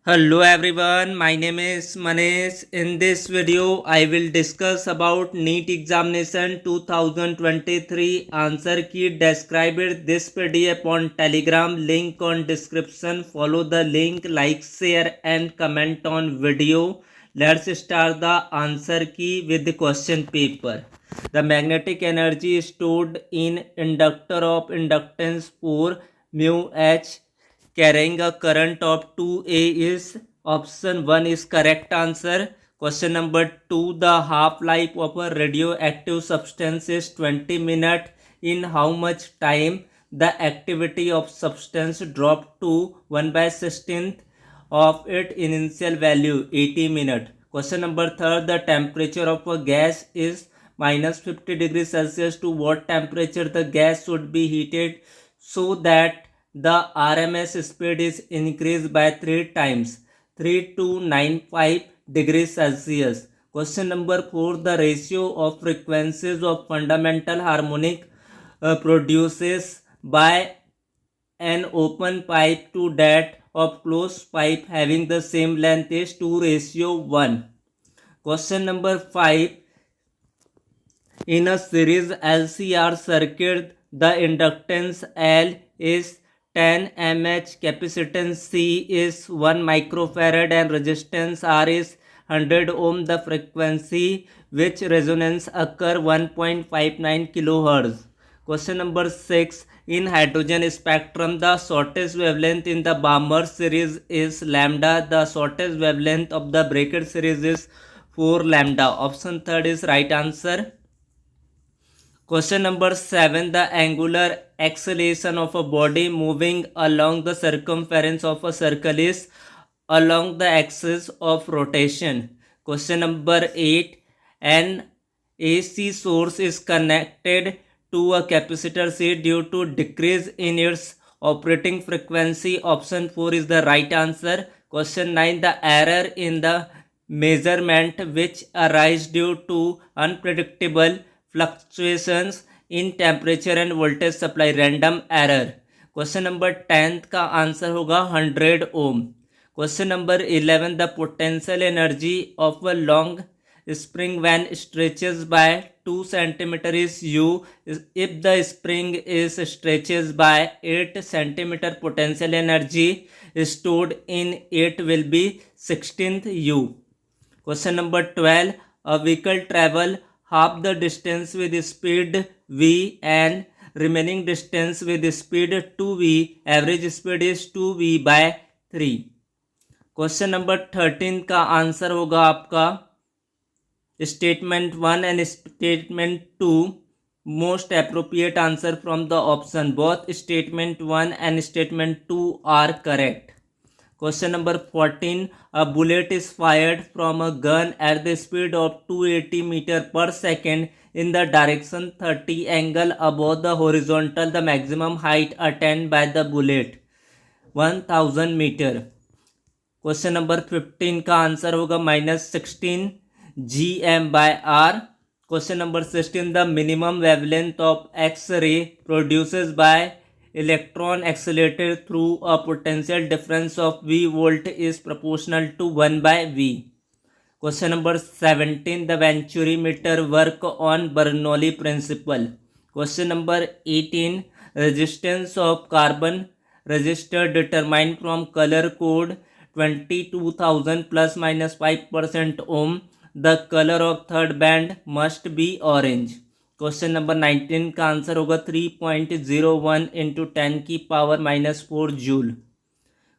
Hello everyone, my name is Manesh. In this video, I will discuss about NEET examination 2023 answer key. Describe it. This PDF on Telegram, link on description. Follow the link, like, share and comment on video. Let's start the answer key with the question paper. The magnetic energy stored in inductor of inductance 4 mu h carrying a current of 2A is option 1 is correct answer. Question number 2, the half life of a radioactive substance is 20 minutes. In how much time the activity of substance dropped to 1 by 16th of its initial value 80 minutes. Question number 3, the temperature of a gas is minus 50 degrees Celsius. To what temperature the gas should be heated so that the RMS speed is increased by 3 times, 3 to 95 degrees Celsius. Question number 4, the ratio of frequencies of fundamental harmonic produces by an open pipe to that of closed pipe having the same length is 2:1. Question number 5, in a series LCR circuit, the inductance L is 10 mH, capacitance C is 1 microfarad and resistance R is 100 ohm. The frequency which resonance occur 1.59 kilohertz. Question number 6, in hydrogen spectrum, the shortest wavelength in the Balmer series is lambda. The shortest wavelength of the bracket series is 4 lambda. Option 3 is right answer. Question number 7, the angular acceleration of a body moving along the circumference of a circle is along the axis of rotation. Question number 8, an AC source is connected to a capacitor C due to decrease in its operating frequency. Option 4 is the right answer. Question 9, the error in the measurement which arise due to unpredictable fluctuations in temperature and voltage supply, random error. Question number 10 का answer होगा 100 ohm. Question number 11, the potential energy of a long spring when stretches by 2 centimeter is U. If the spring is stretches by 8 centimeter, potential energy stored in it will be 16th U. Question number 12, a vehicle travel half the distance with speed v and remaining distance with speed 2v. Average speed is 2v by 3. Question number 13 का answer होगा आपका statement 1 and statement 2. Most appropriate answer from the option. Both statement 1 and statement 2 are correct. Question number 14, a bullet is fired from a gun at the speed of 280 meter per second in the direction 30 angle above the horizontal. The maximum height attained by the bullet 1000 meter. Question number 15 का answer होगा -16 gm by r. Question number 16, the minimum wavelength of X-ray produces by electron accelerated through a potential difference of v volt is proportional to 1 by v. Question number 17, the Venturi meter work on Bernoulli principle. Question number 18, resistance of carbon resistor determined from color code 22,000 plus minus 5% ohm. The color of third band must be orange. Question number 19 का answer होगा 3.01 into 10 की power -4 joule.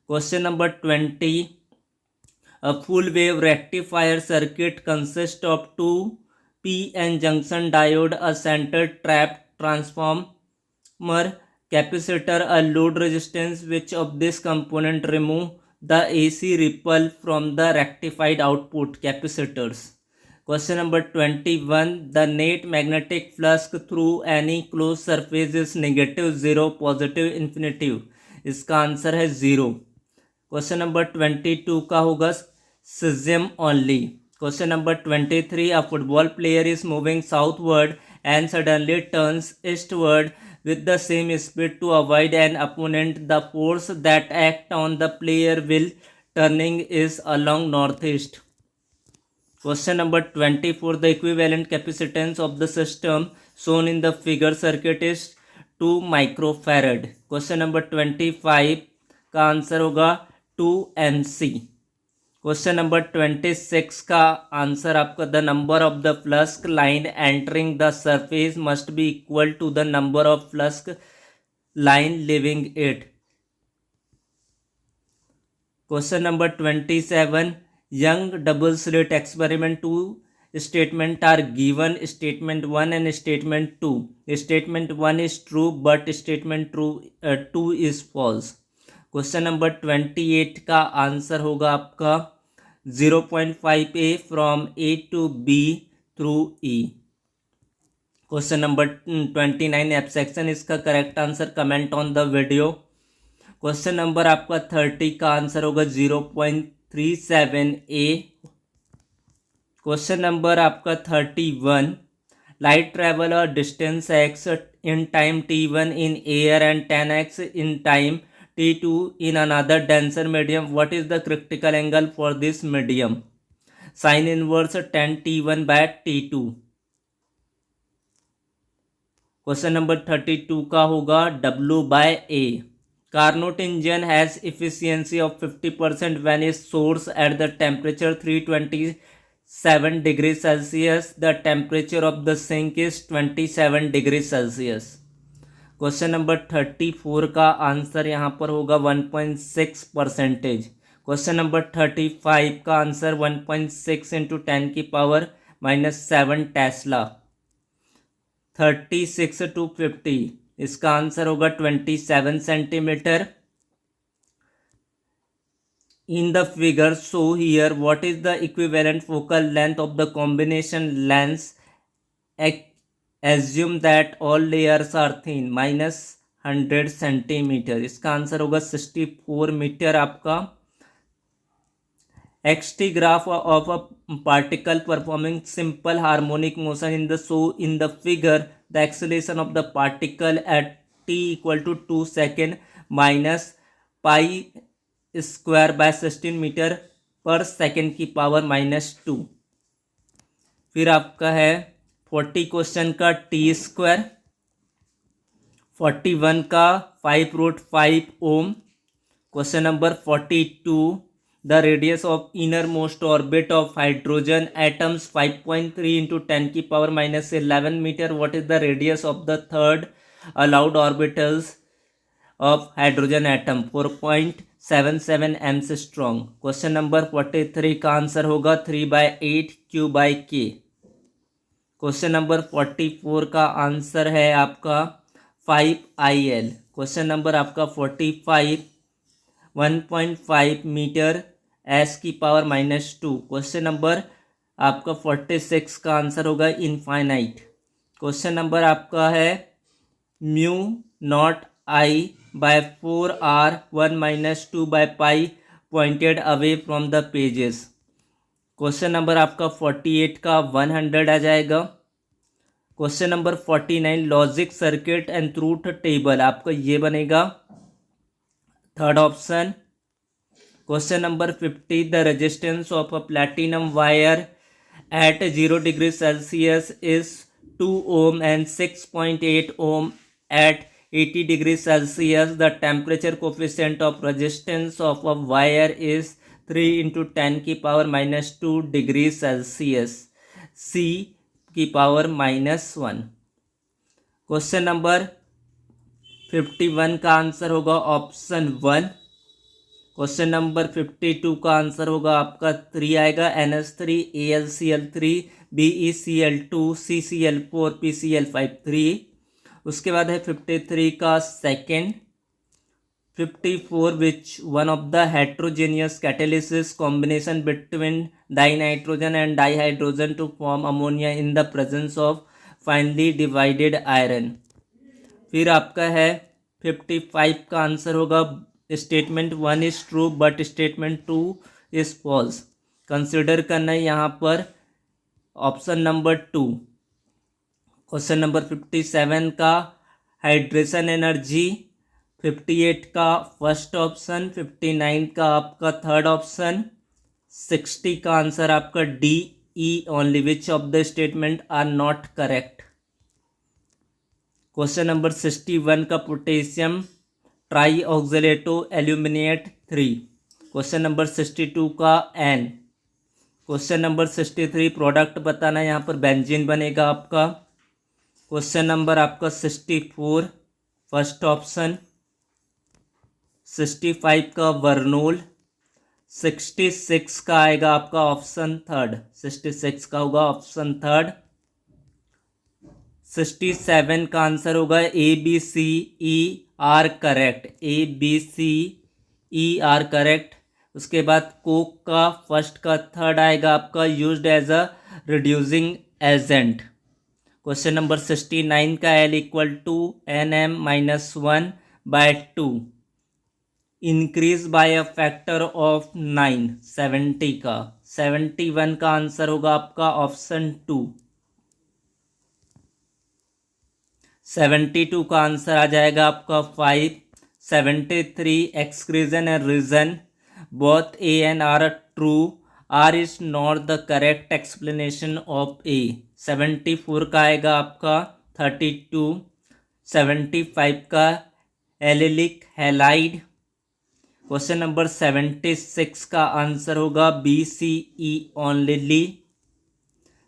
Question number 20, a full wave rectifier circuit consists of 2 p-n junction diode, a center trap transformer, capacitor, a load resistance. Which of this component remove the AC ripple from the rectified output? Capacitors. Question number 21, the net magnetic flux through any closed surface is negative 0, positive infinitive. इसका आंसर है 0. Question number 22 का होगा सिज्म only. Question number 23, a football player is moving southward and suddenly turns eastward with the same speed to avoid an opponent. The force that act on the player will turning is along northeast. Question number 24. The equivalent capacitance of the system shown in the figure circuit is 2 microfarad. Question number 25 का answer होगा 2 MC. Question number 26 का answer आपका the number of the flux line entering the surface must be equal to the number of flux line leaving it. Question number 27. Young double slit experiment 2 statement are given. Statement 1 and statement 2. Statement 1 is true but statement 2 is false. Question number 28 का answer होगा आपका 0.5a from A to B through E. Question number 29 F section इसका correct answer comment on the video. Question number आपका 30 का answer होगा 0.37a. Question number आपका 31. Light travel और distance x in time t1 in air and 10x in time t2 in another denser medium. What is the critical angle for this medium? Sin inverse tan t1 by t2. Question number 32 का होगा W by A. Carnot engine has efficiency of 50% when is source at the temperature 327 degrees Celsius. The temperature of the sink is 27 degrees Celsius. Question number 34 का answer यहाँ पर होगा 1.6%. Question number 35 का answer 1.6 into 10 की power -7 Tesla. 36 to 50 इसका answer होगा 27 centimetre. In the figure show here what is the equivalent focal length of the combination lens. Assume that all layers are thin. -100 centimetre. इसका answer होगा 64 metre आपका. XT graph of a particle performing simple harmonic motion in the figure. The acceleration of the particle at t equal to 2 second minus pi square by 16 metre पर second की power -2. फिर आपका है 40 question का T square. 41 का 5√5 ohm. Question number 42. The radius of inner most orbit of hydrogen atoms 5.3 into 10 की power -11 metre. What is the radius of the third allowed orbitals of hydrogen atom 4.77 angstrom. Question number 43 का answer होगा 3/8 Q/K. Question number 44 का answer है आपका 5IL. Question number आपका 45 1.5 metre s की power -2. Question number आपका 46 का answer होगा इनफाइनाइट. क्वेश्चन नंबर आपका है μ0I/4R 1 - 2/π pointed away from the pages. Question number आपका 48 का 100 आ जाएगा. क्वेश्चन नंबर 49 logic circuit and truth table आपका ये बनेगा third option. Question number 50 the resistance of a platinum wire at 0 degree Celsius is 2 ohm and 6.8 ohm at 80 degrees Celsius. The temperature coefficient of resistance of a wire is 3 into 10 की power -2 degree Celsius. C की power -1. Question number 51 का answer होगा option 1. Question number 52 का answer होगा आपका 3 आएगा. NH3 AlCl3 BeCl2 CCl4 PCl5 3. उसके बाद है 53 का second. 54 which one of the heterogeneous catalysis combination between dinitrogen and dihydrogen to form ammonia in the presence of finely divided iron. फिर आपका है 55 का आंसर होगा statement 1 is true but statement 2 is false. Consider करना है यहाँ पर option number 2. Question number 57 का हाइड्रेशन एनर्जी 58 का फर्स्ट ऑप्शन, 59 का आपका थर्ड ऑप्शन, 60 का आंसर आपका D E only. Which of the statement are not correct. Question number 61 का potassium tri oxalato aluminate 3। Question number 62 का एन। क्वेश्चन नंबर 63 प्रोडक्ट बताना, यहाँ पर बेंजीन बनेगा आपका। क्वेश्चन नंबर आपका 64 फर्स्ट ऑप्शन, 65 का वर्नोल, 66 का आएगा आपका ऑप्शन थर्ड, 66 का होगा ऑप्शन थर्ड। 67 का आंसर होगा A B C E are correct, A B C E are correct. उसके बाद कोक का फर्स्ट का थर्ड आएगा आपका used as a reducing agent. Question number 69 का L equal to N M minus 1 by 2 increase by a factor of 9, 70 का। 71 का answer होगा आपका ऑप्शन 2। 72 का आंसर आ जाएगा आपका 5। 73 assertion and reason both A and R true, R is not the correct explanation of A. 74 का आएगा आपका 32। 75 का एलिलिक हैलाइड। क्वेश्चन नंबर 76 का आंसर होगा बी सी ई ओनली।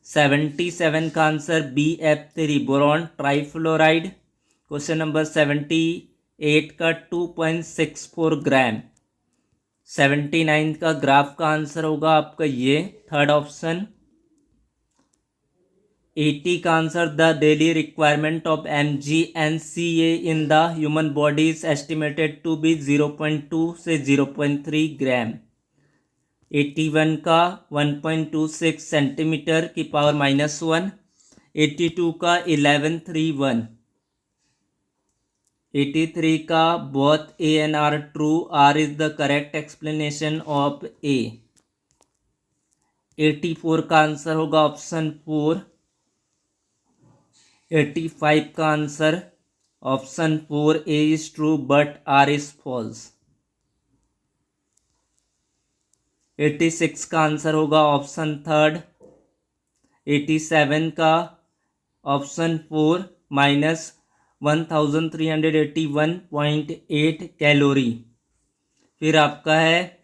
77 का answer BF3 boron trifluoride. Question number 78 का 2.64 ग्राम। 79 का ग्राफ का आंसर होगा आपका ये थर्ड ऑप्शन। 80 का answer the daily requirement of MgNCA in the human body is estimated to be 0.2 से 0.3 ग्राम। 81 का 1.26 सेंटीमीटर की पावर -1। 82 का 1131। 83 का both A and R true, R is the correct explanation of A. 84 का आंसर होगा option 4। 85 का answer option 4 A is true but R is false. 86 का answer होगा ऑप्शन थर्ड। 87 का ऑप्शन 4 -1381.8 कैलोरी। फिर आपका है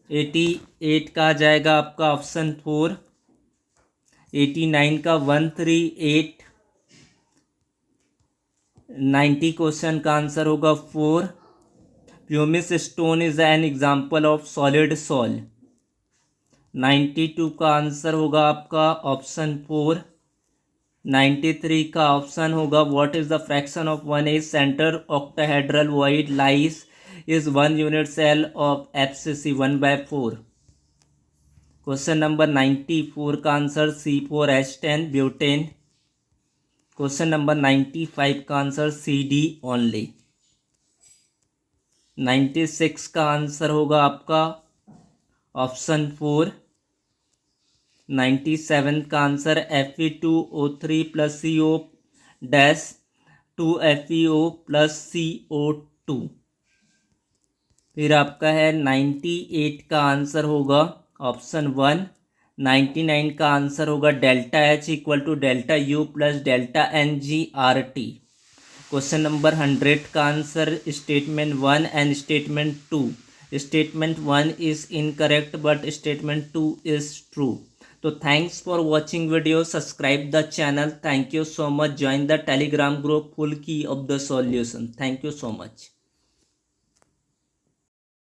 88 का आ जाएगा आपका ऑप्शन 4। 89 का 138। 90 क्वेश्चन का आंसर होगा 4। Pumice stone is an example of solid sol. 92 का आंसर होगा आपका ऑप्शन 4। 93 का ऑप्शन होगा what is the fraction of 1 centre octahedral void lies is 1 unit cell of FCC 1/4। Question number 94 का answer C4H10 butane. Question number 95 का answer CD only. 96 का answer होगा आपका ऑप्शन 4। 97 का answer Fe2O3 + CO dash 2FeO + CO2। फिर आपका है 98 का आंसर होगा ऑप्शन 1। 99 का आंसर होगा ΔH = ΔU + ΔNGRT। Question number 100 का answer statement 1 and statement 2। Statement 1 is incorrect but statement 2 is true. तो thanks for watching video, subscribe the channel, thank you so much, join the Telegram group full key of the solution, thank you so much.